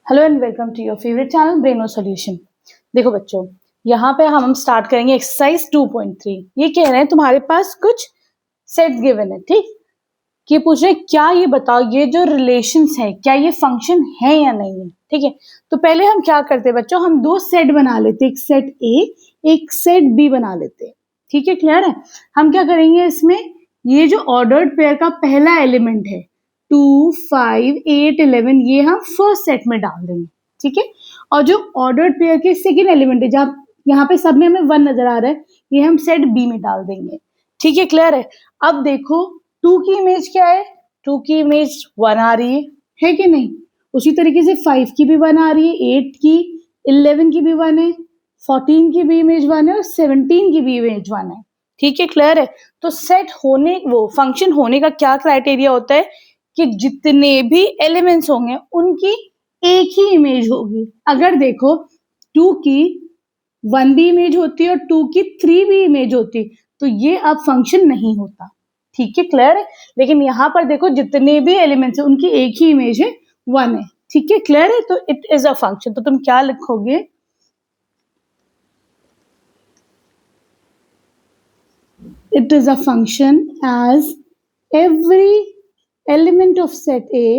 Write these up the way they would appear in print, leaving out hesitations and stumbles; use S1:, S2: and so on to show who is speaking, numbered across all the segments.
S1: Hello and welcome to your favourite channel Breno solution. देखो बच्चों, यहाँ पे हम स्टार्ट करेंगे एक्सरसाइज 2.3। ये कह रहे हैं तुम्हारे पास कुछ सेट्स गिवन है, ठीक। ये पूछ रहे हैं क्या, ये बताओ ये जो रिलेशंस है क्या ये फंक्शन है या नहीं है, ठीक है। तो पहले हम क्या करते हैं बच्चों, हम दो सेट बना लेते हैं, एक सेट ए एक सेट बी बना लेते हैं, ठीक है। क्लियर है। हम क्या करेंगे इसमें, ये जो ऑर्डर्ड पेयर का पहला एलिमेंट है 2, 5, 8, 11 ये हम फर्स्ट सेट में डाल देंगे, ठीक है। और जो ऑर्डर्ड पेयर के सेकेंड एलिमेंट है, जहाँ यहाँ पे सब में हमें 1 नजर आ रहा है, ये हम सेट बी में डाल देंगे, ठीक है। क्लियर है। अब देखो 2 की इमेज क्या है, 2 की इमेज 1 आ रही है कि नहीं। उसी तरीके से 5 की भी 1 आ रही है, 8 की, 11 की भी 1 है, 14 की भी इमेज 1 है और 17 की भी इमेज 1 है, ठीक है। क्लियर है। तो सेट होने, वो फंक्शन होने का क्या क्राइटेरिया होता है कि जितने भी एलिमेंट्स होंगे उनकी एक ही इमेज होगी। अगर देखो 2 की 1 भी इमेज होती है और 2 की 3 भी इमेज होती, तो ये अब फंक्शन नहीं होता, ठीक है। क्लियर है। लेकिन यहाँ पर देखो जितने भी एलिमेंट्स हैं उनकी एक ही इमेज है, 1 है, ठीक है। क्लियर है। तो इट इज अ फंक्शन। तो तुम क्या लिखोगे, it is a function as every element of set A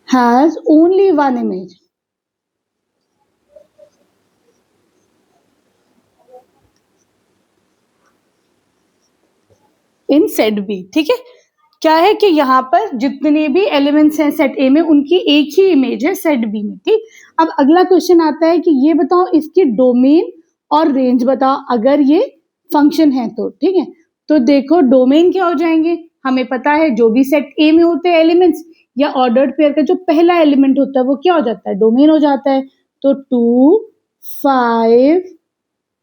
S1: has only one image. In set B, ठीक है। क्या है कि यहाँ पर जितने भी एलिमेंट्स हैं सेट ए में उनकी एक ही इमेज है सेट बी में, ठीक। अब अगला क्वेश्चन आता है कि ये बताओ इसकी डोमेन और रेंज बताओ अगर ये फंक्शन है तो, ठीक है। तो देखो डोमेन क्या हो जाएंगे, हमें पता है जो भी सेट ए में होते हैं एलिमेंट्स या ऑर्डर्ड पेयर का जो पहला एलिमेंट होता है वो क्या हो जाता है, डोमेन हो जाता है। तो 2, 5,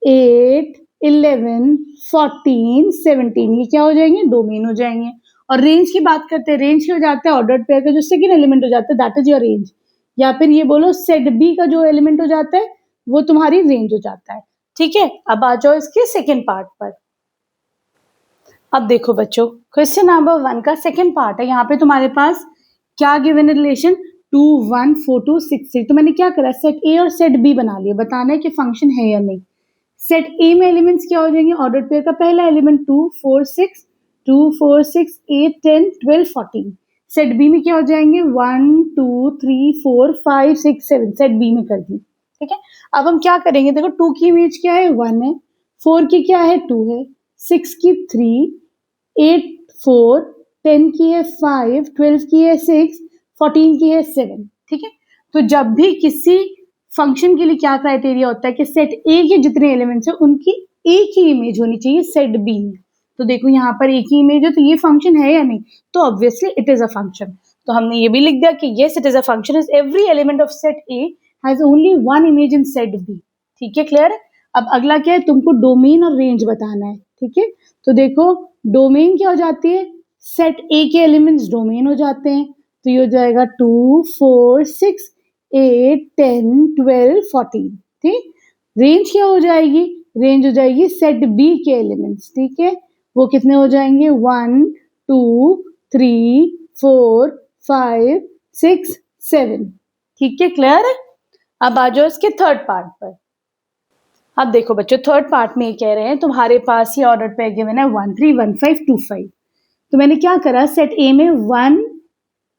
S1: 8, 11, 14, 17 ये क्या हो जाएंगे, डोमेन हो जाएंगे। और रेंज की बात करते हैं, रेंज क्या हो जाता है, ऑर्डर्ड पेयर का जो सेकंड एलिमेंट हो जाता है दैट इज योर रेंज, या फिर ये बोलो सेट बी का जो एलिमेंट हो जाता है वो तुम्हारी रेंज हो जाता है, ठीक है। अब आ जाओ इसके सेकेंड पार्ट पर। अब देखो बच्चों, क्वेश्चन नंबर 1 का सेकेंड पार्ट है। यहाँ पे तुम्हारे पास क्या गिवन रिलेशन 2, 1, 4, 2, 6, 3। तो मैंने क्या करा, सेट ए और सेट बी बना लिया, बताना है कि फंक्शन है या नहीं। सेट ए में एलिमेंट्स क्या हो जाएंगे, ऑर्डर्ड पेयर का पहला एलिमेंट 2, 4, 6, 2, 4, 6, 8, 10, 12, 14। सेट बी में क्या हो जाएंगे 1, 2, 3, 4, 5, 6, 7 सेट बी में कर दी, ठीक है। अब हम क्या करेंगे, देखो 2 की इमेज क्या है 1 है, 4 की क्या है 2 है, 6 की 3, 8, 4, 10 की है 5, 12 की है 6, 14 की है 7, ठीक है। तो जब भी किसी फंक्शन के लिए क्या क्राइटेरिया होता है कि सेट ए के जितने एलिमेंट्स हैं उनकी एक ही इमेज होनी चाहिए सेट बी में। तो देखो यहाँ पर एक ही इमेज है तो ये फंक्शन है या नहीं, तो obviously it is a function. तो हमने ये भी लिख दिया कि yes it is a function is every element of set A has only one image in set B, ठीक है। क्लियर है। अब अगला क्या है, तुमको डोमेन और रेंज बताना है, ठीक है। तो देखो डोमेन क्या हो जाती है, सेट ए के एलिमेंट्स डोमेन हो जाते हैं, तो ये हो जाएगा 2, 4, 6, 8, 10, 12, 14, ठीक। रेंज क्या हो जाएगी, रेंज हो जाएगी सेट बी के एलिमेंट्स, ठीक है। वो कितने हो जाएंगे 1, 2, 3, 4, 5, 6, 7, ठीक है। क्लियर है। अब आ जाओ इसके थर्ड पार्ट पर। अब देखो बच्चों थर्ड पार्ट में ये कह रहे हैं तुम्हारे पास ये ऑर्डर पेयर गिवन है 1, 3, 1, 5, 2, 5। तो मैंने क्या करा, सेट ए में 1,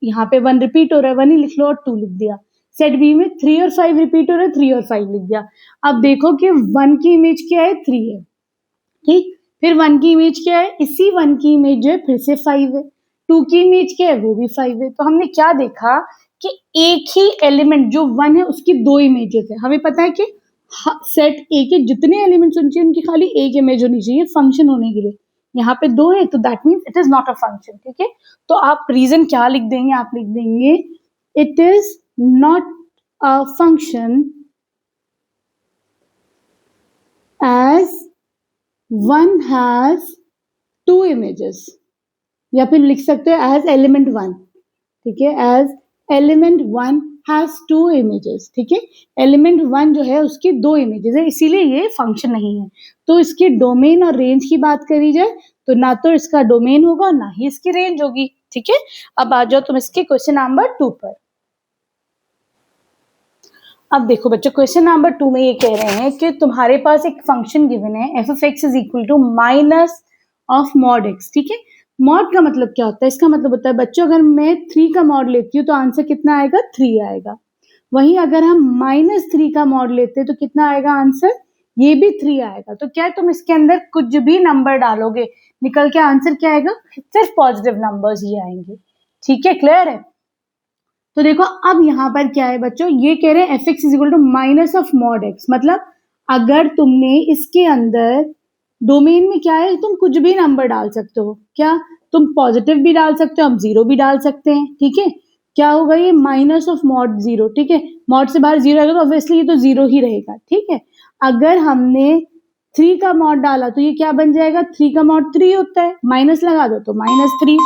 S1: यहाँ पे 1 रिपीट हो रहा है 1 ही लिख लो और 2 लिख दिया। सेट बी में 3 और 5 रिपीट हो रहा है 3 और 5 लिख दिया। अब देखो कि 1 की इमेज क्या है 3 है, ठीक। फिर 1 की इमेज क्या है, इसी 1 की इमेज जो है फिर से 5 है, 2 की इमेज क्या है वो भी 5 है। तो हमने क्या देखा कि एक ही एलिमेंट जो 1 है उसकी 2 इमेजेस है। हमें पता है कि सेट ए के जितने एलिमेंट्स होने चाहिए उनकी खाली एक इमेज होनी चाहिए फंक्शन होने के लिए। यहाँ पे 2 है तो that means it is not a function, ठीक है। तो आप रीजन क्या लिख देंगे, आप लिख देंगे it is not a function as one has 2 images, या फिर लिख सकते हो एज एलिमेंट 1, ठीक है, एज एलिमेंट 1 हैज 2 इमेजेस, ठीक है, एलिमेंट 1 जो है उसकी 2 इमेजेस है, इसीलिए ये फंक्शन नहीं है। तो इसके डोमेन और रेंज की बात करी जाए तो ना तो इसका डोमेन होगा और ना ही इसकी रेंज होगी, ठीक है। अब आ जाओ तुम इसके क्वेश्चन नंबर 2 पर। अब देखो बच्चों, क्वेश्चन नंबर 2 में ये कह रहे हैं कि तुम्हारे पास एक फंक्शन गिवन है f of x is equal to minus of mod x, ठीक है। मॉड का मतलब क्या होता है? इसका मतलब होता है बच्चों, अगर मैं 3 का मॉड लेती हूँ तो आंसर कितना आएगा? 3 आएगा। वहीं अगर हम -3 का मॉड लेते हैं तो कितना आएगा आंसर? ये भी 3 आएगा। तो क्या तुम इसके अंदर कुछ भी नंबर डालोगे, निकल के आंसर क्या आएगा? सिर्फ पॉजिटिव नंबर्स ही आएंगे, ठीक है, क्लियर है। तो देखो अब यहाँ पर क्या है बच्चों, ये कह रहे हैं f x is equal to minus of mod x, मतलब अगर तुमने इसके अंदर डोमेन में क्या है, तुम कुछ भी नंबर डाल सकते हो। क्या? तुम पॉजिटिव भी डाल सकते हो, हम 0 भी डाल सकते हैं, ठीक है। क्या होगा ये? माइनस ऑफ मॉड 0, ठीक है। मॉड से बाहर 0 आएगा तो ऑब्वियसली ये तो 0 ही रहेगा, ठीक है। अगर हमने 3 का मॉड डाला तो ये क्या बन जाएगा? 3 का मॉड 3 होता है, माइनस लगा दो तो -3।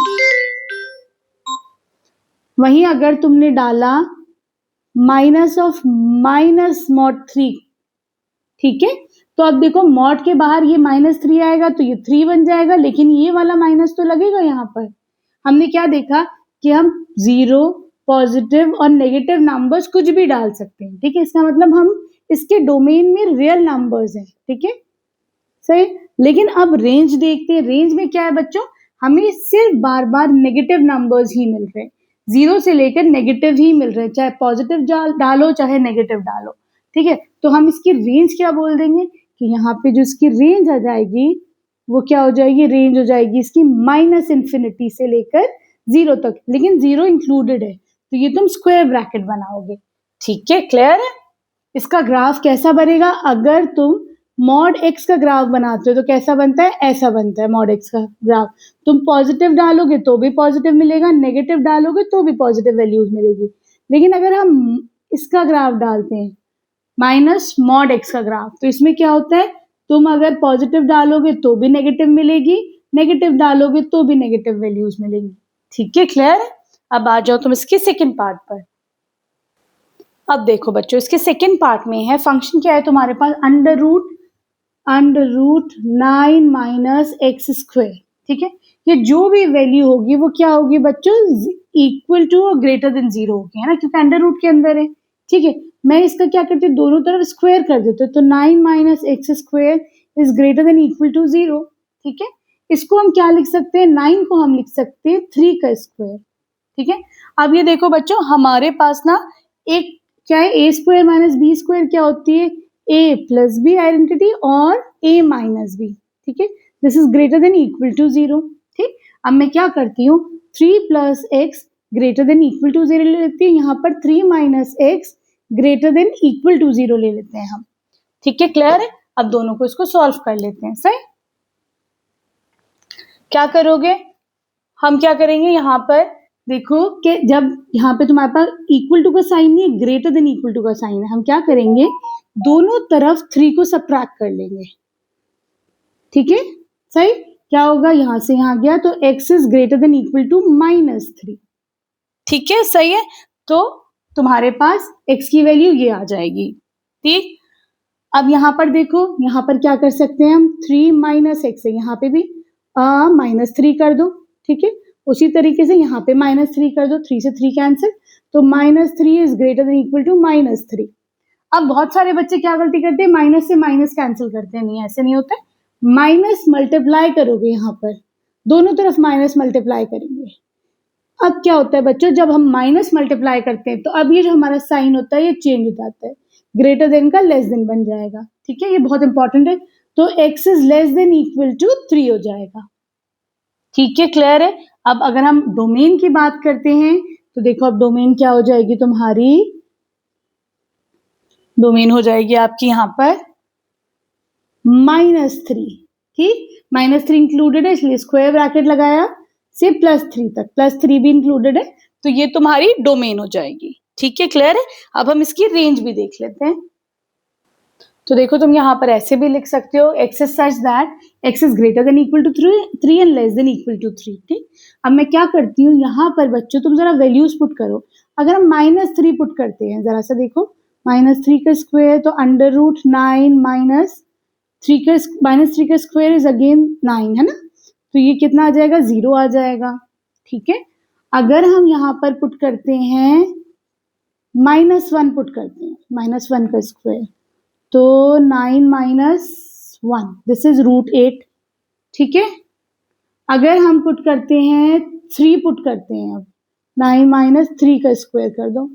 S1: वहीं अगर तुमने डाला माइनस ऑफ माइनस मॉड 3, ठीक है, तो अब देखो मॉड के बाहर ये -3 आएगा तो ये 3 बन जाएगा, लेकिन ये वाला माइनस तो लगेगा यहाँ पर। हमने क्या देखा कि हम 0, पॉजिटिव और नेगेटिव नंबर्स कुछ भी डाल सकते हैं, ठीक है। इसका मतलब हम इसके डोमेन में रियल नंबर्स हैं, ठीक है, सही। लेकिन अब रेंज देखते हैं, रेंज में क्या है बच्चों, हमें सिर्फ बार बार नेगेटिव नंबर्स ही मिल रहे हैं, 0 से लेकर नेगेटिव ही मिल रहे हैं, चाहे पॉजिटिव डालो चाहे नेगेटिव डालो, ठीक है। तो हम इसकी रेंज क्या बोल देंगे कि यहाँ पे जो इसकी रेंज आ जाएगी वो क्या हो जाएगी? रेंज हो जाएगी इसकी -∞ से लेकर 0 तक, लेकिन 0 इंक्लूडेड है, तो ये तुम स्क्वायर ब्रैकेट बनाओगे, ठीक है, क्लियर है। इसका ग्राफ कैसा बनेगा? अगर तुम मॉड एक्स का ग्राफ बनाते हो तो कैसा बनता है? ऐसा बनता है मॉड एक्स का ग्राफ। तुम पॉजिटिव डालोगे तो भी पॉजिटिव मिलेगा, नेगेटिव डालोगे तो भी पॉजिटिव वैल्यूज मिलेगी। लेकिन अगर हम इसका ग्राफ डालते हैं माइनस मॉड एक्स का ग्राफ, तो इसमें क्या होता है, तुम अगर पॉजिटिव डालोगे तो भी नेगेटिव मिलेगी, नेगेटिव डालोगे तो भी नेगेटिव वैल्यूज मिलेगी, ठीक है, क्लियर है। अब आ जाओ तुम इसके सेकेंड पार्ट पर। अब देखो बच्चों, इसके सेकेंड पार्ट में है फंक्शन क्या है तुम्हारे पास? Under root 9 minus x square, ठीक है। ये जो भी वैल्यू होगी वो क्या होगी बच्चों? इक्वल टू और ग्रेटर देन 0 होगी, है ना, क्योंकि अंडर रूट के अंदर है, ठीक है। मैं इसका क्या करती हूँ, दोनों तरफ स्क्वायर कर देते तो 9 minus x square is greater than equal to 0, ठीक है। इसको हम क्या लिख सकते हैं? 9 को हम लिख सकते हैं 3 का स्क्वायर, ठीक है। अब ये देखो बच्चों, हमारे पास ना एक क्या है, ए स्क्वायर माइनस बी स्क्वायर क्या होती है? ए प्लस बी आइडेंटिटी और ए माइनस बी, ठीक है। This is greater than equal to 0, ठीक। अब मैं क्या करती हूँ, 3 plus x greater than equal to 0 ले लेती हूँ, यहाँ पर 3 minus x greater than equal to 0 ले लेते हैं हम, ठीक है, क्लियर है। अब दोनों को इसको सॉल्व कर लेते हैं, सही। क्या करोगे? हम क्या करेंगे, यहाँ पर देखो कि जब यहाँ पे तुम्हारे पास इक्वल टू का साइन नहीं है, ग्रेटर देन इक्वल टू का साइन है, हम क्या करेंगे, दोनों तरफ 3 को सबट्रैक्ट कर लेंगे, ठीक है, सही। क्या होगा, यहां से यहां गया तो x is greater than equal to -3, ठीक है, सही है। तो तुम्हारे पास x की वैल्यू ये आ जाएगी, ठीक। अब यहाँ पर देखो, यहाँ पर क्या कर सकते हैं हम, 3 माइनस एक्स है, यहाँ पे भी -3 कर दो, ठीक है। उसी तरीके से यहाँ पे -3 कर दो, 3 से 3 कैंसिल, तो -3 is greater than equal to -3। अब बहुत सारे बच्चे क्या गलती करते हैं, माइनस से माइनस कैंसिल करते हैं, नहीं ऐसे नहीं होता है, माइनस मल्टीप्लाई करोगे, यहाँ पर दोनों तरफ माइनस मल्टीप्लाई करेंगे। अब क्या होता है बच्चों, जब हम माइनस मल्टीप्लाई करते हैं तो अब ये जो हमारा साइन होता है ये चेंज हो जाता है, ग्रेटर देन का लेस देन बन जाएगा, ठीक है, ये बहुत इंपॉर्टेंट है। तो x is less than equal to 3 हो जाएगा, ठीक है, क्लियर है। अब अगर हम डोमेन की बात करते हैं तो देखो, अब डोमेन क्या हो जाएगी तुम्हारी, डोमेन हो जाएगी आपकी यहाँ पर -3, ठीक, -3 इंक्लूडेड है इसलिए स्क्वायर ब्रैकेट लगाया, से +3 तक, +3 भी इंक्लूडेड है, तो ये तुम्हारी डोमेन हो जाएगी, ठीक है, क्लियर है। अब हम इसकी रेंज भी देख लेते हैं। तो देखो, तुम यहाँ पर ऐसे भी लिख सकते हो, x is such that x is greater than equal to 3 and less than equal to 3, ठीक। अब मैं क्या करती हूँ, यहाँ पर बच्चों तुम जरा वैल्यूज पुट करो, अगर हम -3 पुट करते हैं, जरा सा देखो, -3 का स्क्वायर तो √9 -3 का स्क्वायर इज अगेन 9 है ना, तो ये कितना आ जाएगा, 0 आ जाएगा। ठीक है, अगर हम यहाँ पर पुट करते हैं -1 पुट करते हैं, -1 का स्क्वायर तो 9 - 1 दिस इज √8। ठीक है, अगर हम पुट करते हैं 3 पुट करते हैं, अब 9 - 3 का स्क्वायर कर दो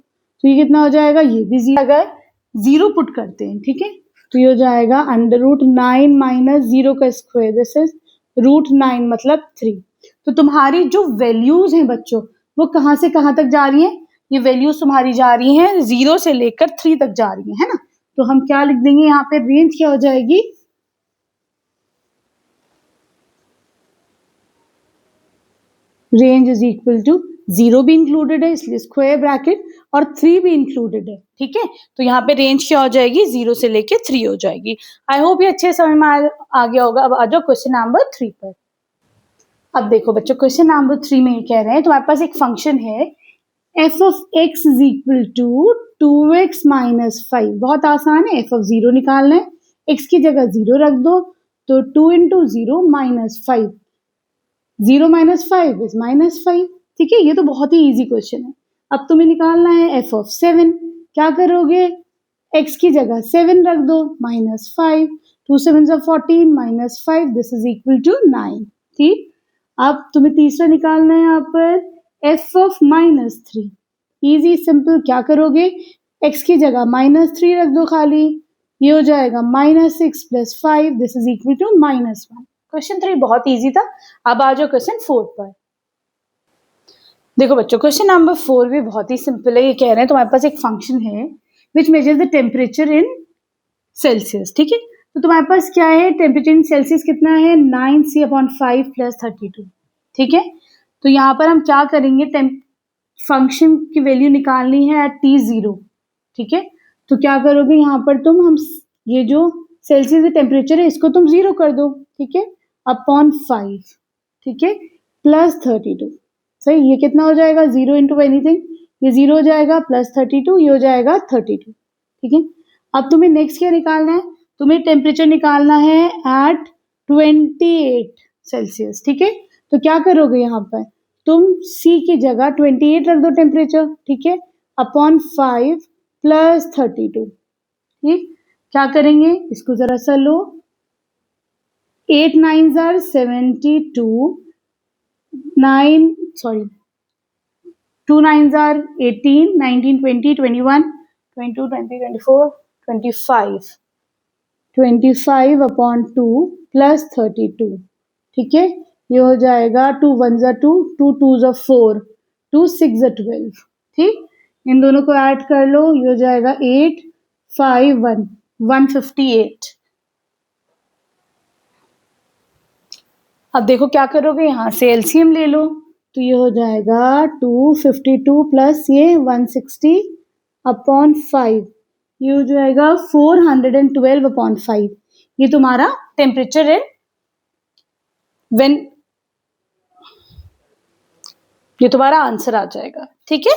S1: तो ये कितना हो जाएगा, ये भी 0। अगर 0 पुट करते हैं, ठीक है, तो ये हो जाएगा √9 - 0 का स्क्वायर, दिस इज √9 मतलब 3। तो तुम्हारी जो वैल्यूज हैं बच्चों वो कहाँ से कहाँ तक जा रही हैं, ये वैल्यूज तुम्हारी जा रही हैं 0 से लेकर 3 तक जा रही है ना। तो हम क्या लिख देंगे यहाँ पे, रेंज क्या हो जाएगी, रेंज इज इक्वल टू 0 भी इंक्लूडेड है इसलिए स्क्वायर ब्रैकेट, और 3 भी इंक्लूडेड है। ठीक है, तो यहाँ पे रेंज क्या हो जाएगी, 0 से लेके 3 हो जाएगी। आई होप ये अच्छे समझ में आ गया होगा। अब आ जाओ क्वेश्चन नंबर 3 पर। अब देखो बच्चों, क्वेश्चन नंबर 3 में ये कह रहे हैं तुम्हारे पास एक फंक्शन है f of x is equal to 2x minus 5। बहुत आसान है, f of 0 निकालना है, x की जगह 0 रख दो तो 2 into 0 minus 5, 0 minus 5 is -5। ठीक है, ये तो बहुत ही इजी क्वेश्चन है। अब तुम्हें निकालना है f of 7। क्या करोगे, x की जगह 7 रख दो, -5, 2 7 14 -5 दिस इज इक्वल टू 9। ठीक, अब तुम्हें तीसरा निकालना है यहाँ पर f of -3। इजी सिंपल, क्या करोगे, x की जगह -3 रख दो खाली, ये हो जाएगा -6 + 5 this is equal to -1। Question 3 बहुत इजी था। अब आ जाओ क्वेश्चन 4 पर। देखो बच्चों, क्वेश्चन नंबर 4 भी बहुत ही सिंपल है। ये कह रहे हैं तुम्हारे पास एक फंक्शन है विच measures the temperature in Celsius. ठीक है, तो तुम्हारे पास क्या है, टेम्परेचर इन सेल्सियस कितना है, 9c/5 + 32। ठीक है, तो यहाँ पर हम क्या करेंगे, फंक्शन की वैल्यू निकालनी है एट t0। ठीक है, तो क्या करोगे यहाँ पर तुम, हम ये जो सेल्सियस का टेम्परेचर है इसको तुम 0 कर दो। ठीक है, अपॉन 5, ठीक है, प्लस 32। सही, ये कितना हो जाएगा, 0 इंटू एनीथिंग, ये 0 हो जाएगा, प्लस 32 ये हो जाएगा 32। ठीक है, अब तुम्हें नेक्स्ट क्या निकालना है, तुम्हें टेम्परेचर निकालना है एट 28 सेल्सियस। ठीक है, तो क्या करोगे यहाँ पर, तुम C की जगह 28 रख दो टेम्परेचर। ठीक है, अपॉन 5 प्लस 32। ठीक, क्या करेंगे, इसको जरा सा लो, 8 9s are 72, 2 9s are 18, 19 20 21 22 23 24 25, 25 upon 2 plus 32। ठीक है, ये हो जाएगा 2 1s are 2, 2 2s are 4, 2 6s are 12। ठीक, इन दोनों को ऐड कर लो, ये हो जाएगा 8 5 1 158। अब देखो क्या करोगे, यहाँ से एलसीएम ले लो, तो ये हो जाएगा 252 प्लस ये 160 अपॉन 5, ये हो जाएगा 412 अपॉन 5। ये तुम्हारा टेम्परेचर है व्हेन, ये तुम्हारा आंसर आ जाएगा। ठीक है,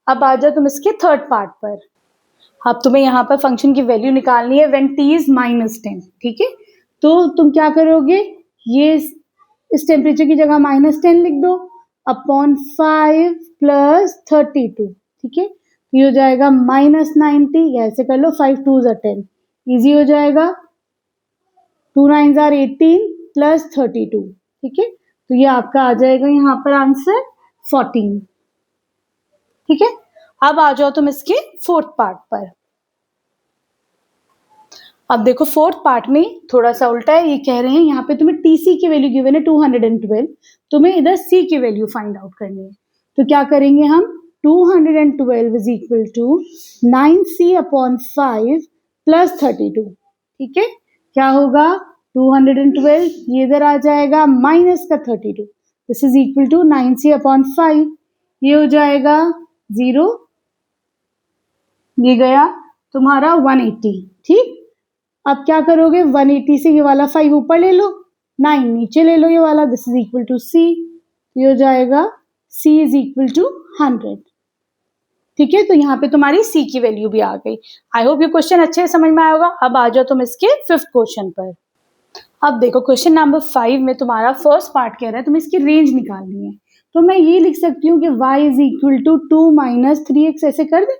S1: अब आ जाओ तुम इसके थर्ड पार्ट पर। अब तुम्हें यहाँ पर फंक्शन की वैल्यू निकालनी है व्हेन t इज -10। ठीक है, तो तुम क्या करोगे, ये इस टेम्परेचर की जगह -10 लिख दो, अपॉन 5 प्लस 32। ठीक है, ये हो जाएगा -90, ऐसे कर लो, 5 2s are 10, इजी हो जाएगा, 2 9s are 18 प्लस 32। ठीक है, तो ये आपका आ जाएगा यहाँ पर आंसर 14। ठीक है, अब आ जाओ तुम इसके फोर्थ पार्ट पर। अब देखो फोर्थ पार्ट में थोड़ा सा उल्टा है, ये कह रहे हैं यहाँ पे तुम्हें TC की वैल्यू गिवन है 212, तुम्हें इधर C की वैल्यू फाइंड आउट करनी है। तो क्या करेंगे हम, 212 is equal to 9C upon 5 plus 32। ठीक है, क्या होगा, 212 ये इधर आ जाएगा, माइनस का 32, this is equal to 9C upon 5, ये हो जाएगा 0, ये गया तुम्हारा 180। ठीक, अब क्या करोगे, 180 से ये वाला 5 ऊपर ले लो, 9 नीचे ले लो ये वाला, this is equal to C, ये हो जाएगा C इज इक्वल टू 100। ठीक है, तो यहाँ पे तुम्हारी सी की वैल्यू भी आ गई। आई होप ये क्वेश्चन अच्छे से समझ में आया होगा। अब आ जाओ तुम इसके 5th क्वेश्चन पर। अब देखो क्वेश्चन नंबर 5 में तुम्हारा फर्स्ट पार्ट कह रहा है तुम्हें इसकी रेंज निकालनी है। तो मैं ये लिख सकती हूँ कि y is equal to 2 minus 3x, ऐसे कर दे।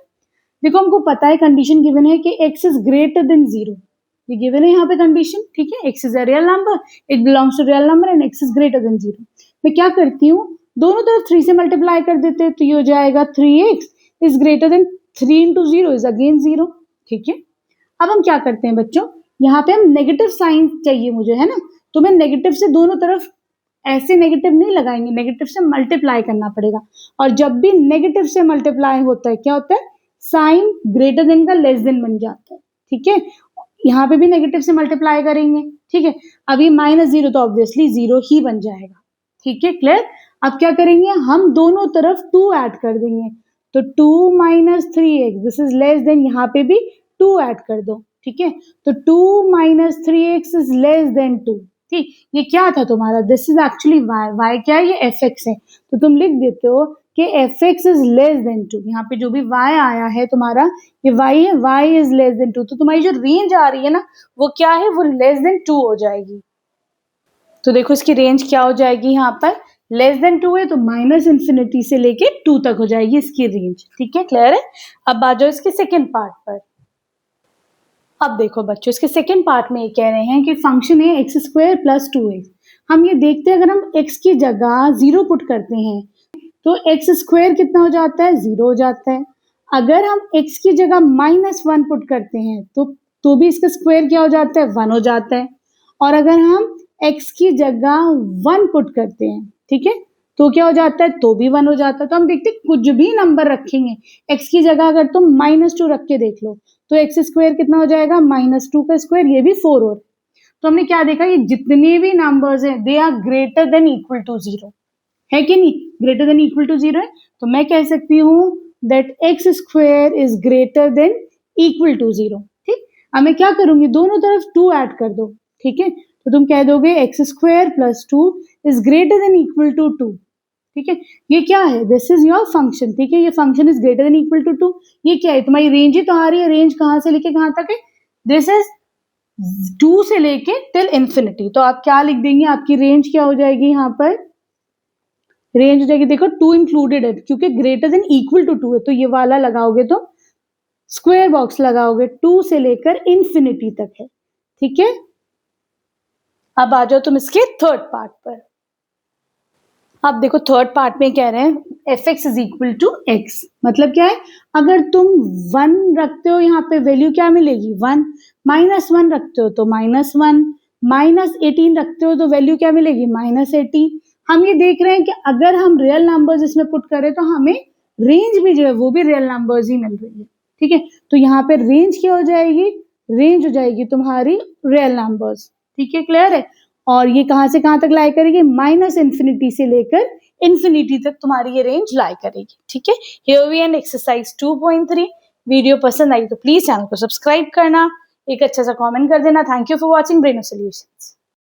S1: देखो हमको पता है कंडीशन गिवन है कि x इज ग्रेटर देन 0, ये गिवन है यहाँ पे कंडीशन, ठीक है। x is a real number, it belongs to real number and x is greater than 0। मैं क्या करती हूँ, दोनों तरफ 3 से मल्टीप्लाई कर देते हैं, तो ये हो जाएगा 3x is greater then 3 into 0 is again 0, ठीक है। अब हम क्या करते हैं बच्चों, यहाँ पे हम नेगेटिव साइन चाहिए मुझे, है ना, तो मैं नेगेटिव से दोनों तरफ ऐसे नेगेटिव नहीं लगाएंगे, नेगेटिव से मल्टीप्लाई करना पड़ेगा। और जब भी नेगेटिव से मल्टीप्लाई होता है क्या होता है, साइन ग्रेटर देन का लेस देन बन जाता है, ठीक है। यहाँ पे भी नेगेटिव से मल्टीप्लाई करेंगे, ठीक है। अभी -0 तो ऑब्वियसली 0 ही बन जाएगा, ठीक है, क्लियर। अब क्या करेंगे, हम दोनों तरफ 2 ऐड कर देंगे, तो 2 minus 3x this is less then, यहाँ पे भी 2 ऐड कर दो, ठीक है। तो 2 minus 3x is less then 2, ठीक। ये क्या था तुम्हारा, दिस इज एक्चुअली y क्या है, ये fx है, तो तुम लिख देते हो कि fx इज लेस देन 2। यहाँ पे जो भी y आया है तुम्हारा, ये y है, y इज लेस देन 2, तो तुम्हारी जो रेंज आ रही है ना वो क्या है, वो लेस देन 2 हो जाएगी। तो देखो इसकी रेंज क्या हो जाएगी, यहाँ पर लेस देन 2 है तो माइनस इन्फिनिटी से लेके 2 तक हो जाएगी इसकी रेंज, ठीक है, क्लियर है। अब आ जाओ इसके सेकेंड पार्ट पर। अब देखो बच्चों इसके सेकेंड पार्ट में ये कह रहे हैं कि फंक्शन है x स्क्वायर प्लस 2x। हम ये देखते हैं अगर हम x की जगह 0 पुट करते हैं तो x स्क्वायर कितना हो जाता है, 0 हो जाता है। अगर हम x की जगह -1 पुट करते हैं तो भी इसका स्क्वायर क्या हो जाता है, 1 हो जाता है। और अगर हम x की जगह 1 पुट करते हैं, ठीक है, तो क्या हो जाता है, तो भी 1 हो जाता है। तो हम देखते हैं कुछ भी नंबर रखेंगे, x की जगह अगर तुम -2 रख के देख लो तो x स्क्वायर कितना हो जाएगा, -2 का स्क्वायर, ये भी 4 हो। तो हमने क्या देखा, ये जितने भी नंबर्स हैं they are greater than equal to 0, है कि नहीं, ग्रेटर देन इक्वल टू 0 है। तो मैं कह सकती हूँ that x square is greater than equal to 0, ठीक। अब मैं क्या करूंगी, दोनों तरफ 2 ऐड कर दो, ठीक है, तो तुम कह दोगे x square plus 2 is greater than equal to 2, ठीक है। ये क्या है, दिस इज योर फंक्शन, ठीक है, ये function is greater than equal to 2। ये क्या है, तुम्हारी रेंज ही तो आ रही है, रेंज कहाँ से लेके कहाँ तक है, दिस इज 2 से लेके टिल इंफिनिटी। तो आप क्या लिख देंगे, आपकी रेंज क्या हो जाएगी, यहाँ पर रेंज हो जाएगी, देखो 2 इंक्लूडेड है क्योंकि ग्रेटर देन इक्वल टू 2 है, तो ये वाला लगाओगे तो स्क्वायर बॉक्स लगाओगे, 2 से लेकर इंफिनिटी तक है, ठीक है। अब आ जाओ तुम इसके थर्ड पार्ट पर। अब देखो थर्ड पार्ट में कह रहे हैं fx is equal to x, मतलब क्या है, अगर तुम 1 रखते हो यहाँ पे वैल्यू क्या मिलेगी, 1, -1 रखते हो तो -1, -18 रखते हो तो वैल्यू क्या मिलेगी, -18। हम ये देख रहे हैं कि अगर हम रियल नंबर्स इसमें पुट करें तो हमें रेंज भी जो है वो भी रियल नंबर्स ही मिल रही है, ठीक है। तो यहाँ पे रेंज क्या हो जाएगी, रेंज हो जाएगी तुम्हारी रियल नंबर्स, ठीक है, क्लियर है। और ये कहां से कहां तक लाई करेगी, -इन्फिनिटी से लेकर इन्फिनिटी तक तुम्हारी ये रेंज लाई करेगी, ठीक है। Here we end exercise 2.3। Video पसंद आई तो प्लीज चैनल को सब्सक्राइब करना, एक अच्छा सा कमेंट कर देना। Thank you for watching Breno solutions.